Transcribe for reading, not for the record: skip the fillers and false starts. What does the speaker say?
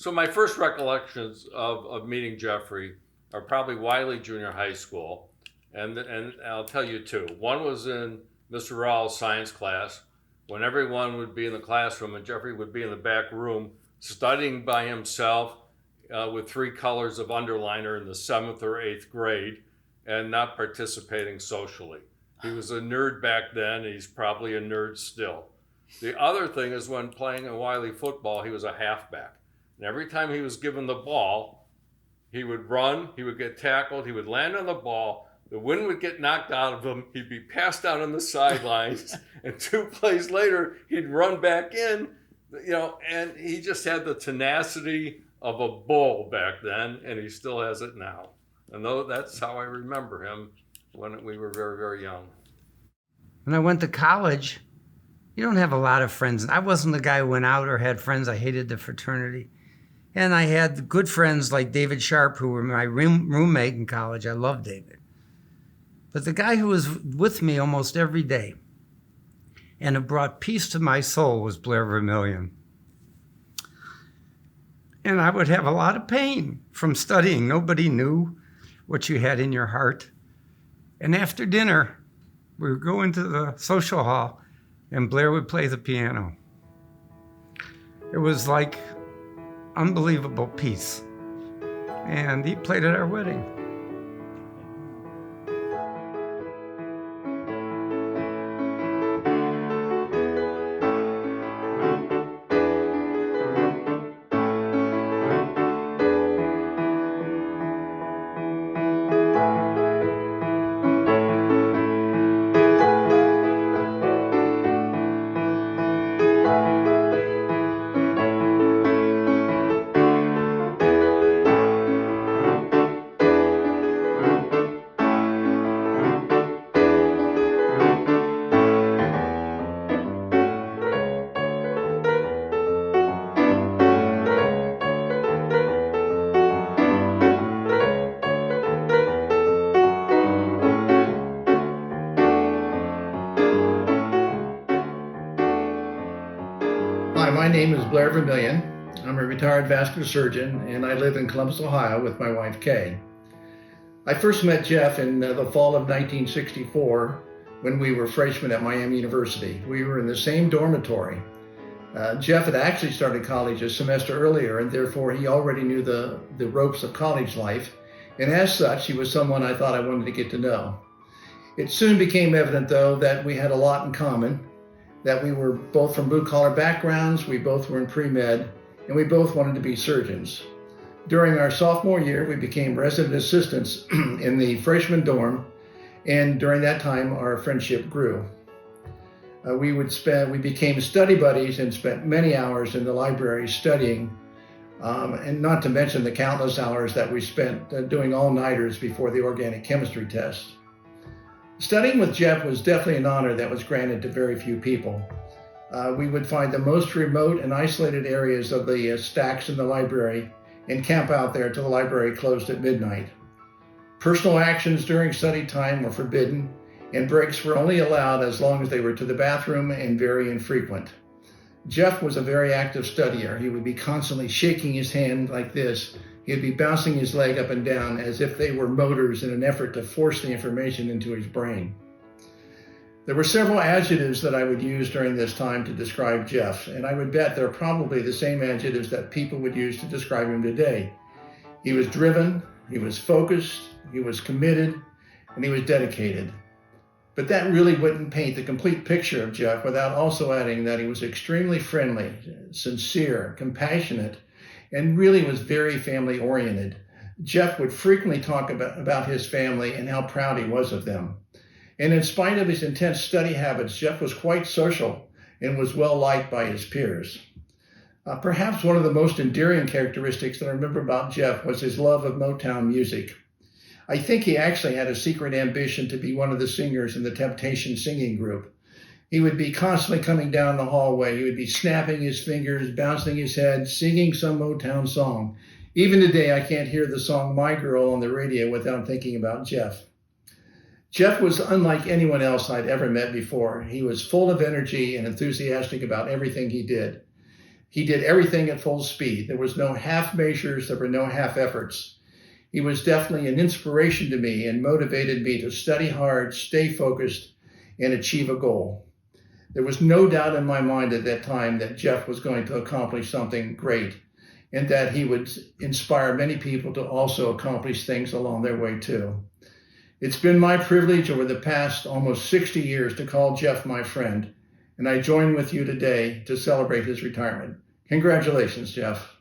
So my first recollections of meeting Jeffrey are probably Wiley Junior High School, and I'll tell you two. One was in Mr. Rawls' science class, when everyone would be in the classroom and Jeffrey would be in the back room studying by himself with three colors of underliner in the 7th or 8th grade and not participating socially. He was a nerd back then. He's probably a nerd still. The other thing is when playing in Wiley football, he was a halfback. And every time he was given the ball, he would run, he would get tackled, he would land on the ball, the wind would get knocked out of him, he'd be passed out on the sidelines, and 2 plays later, he'd run back in, and he just had the tenacity of a bull back then, and he still has it now. And that's how I remember him when we were very, very young. When I went to college, you don't have a lot of friends. I wasn't the guy who went out or had friends. I hated the fraternity. And I had good friends like David Sharp, who were my roommate in college. I loved David. But the guy who was with me almost every day and who brought peace to my soul was Blair Vermillion. And I would have a lot of pain from studying. Nobody knew what you had in your heart. And after dinner, we would go into the social hall and Blair would play the piano. It was like unbelievable peace. And he played at our wedding. Hi, my name is Blair Vermillion. I'm a retired vascular surgeon and I live in Columbus, Ohio with my wife Kay. I first met Jeff in the fall of 1964 when we were freshmen at Miami University. We were in the same dormitory. Jeff had actually started college a semester earlier and therefore he already knew the ropes of college life, and as such he was someone I thought I wanted to get to know. It soon became evident though that we had a lot in common, that we were both from blue-collar backgrounds, we both were in pre-med, and we both wanted to be surgeons. During our sophomore year, we became resident assistants in the freshman dorm, and during that time, our friendship grew. We became study buddies and spent many hours in the library studying, and not to mention the countless hours that we spent doing all-nighters before the organic chemistry test. Studying with Jeff was definitely an honor that was granted to very few people. We would find the most remote and isolated areas of the stacks in the library and camp out there till the library closed at midnight. Personal actions during study time were forbidden, and breaks were only allowed as long as they were to the bathroom and very infrequent. Jeff was a very active studier. He would be constantly shaking his hand like this. He'd be bouncing his leg up and down as if they were motors in an effort to force the information into his brain. There were several adjectives that I would use during this time to describe Jeff, and I would bet they're probably the same adjectives that people would use to describe him today. He was driven, he was focused, he was committed, and he was dedicated. But that really wouldn't paint the complete picture of Jeff without also adding that he was extremely friendly, sincere, compassionate, and really was very family-oriented. Jeff would frequently talk about his family and how proud he was of them. And in spite of his intense study habits, Jeff was quite social and was well-liked by his peers. Perhaps one of the most endearing characteristics that I remember about Jeff was his love of Motown music. I think he actually had a secret ambition to be one of the singers in the Temptation singing group. He would be constantly coming down the hallway. He would be snapping his fingers, bouncing his head, singing some Motown song. Even today, I can't hear the song My Girl on the radio without thinking about Jeff. Jeff was unlike anyone else I'd ever met before. He was full of energy and enthusiastic about everything he did. He did everything at full speed. There was no half measures, there were no half efforts. He was definitely an inspiration to me and motivated me to study hard, stay focused, and achieve a goal. There was no doubt in my mind at that time that Jeff was going to accomplish something great and that he would inspire many people to also accomplish things along their way too. It's been my privilege over the past almost 60 years to call Jeff my friend, and I join with you today to celebrate his retirement. Congratulations, Jeff.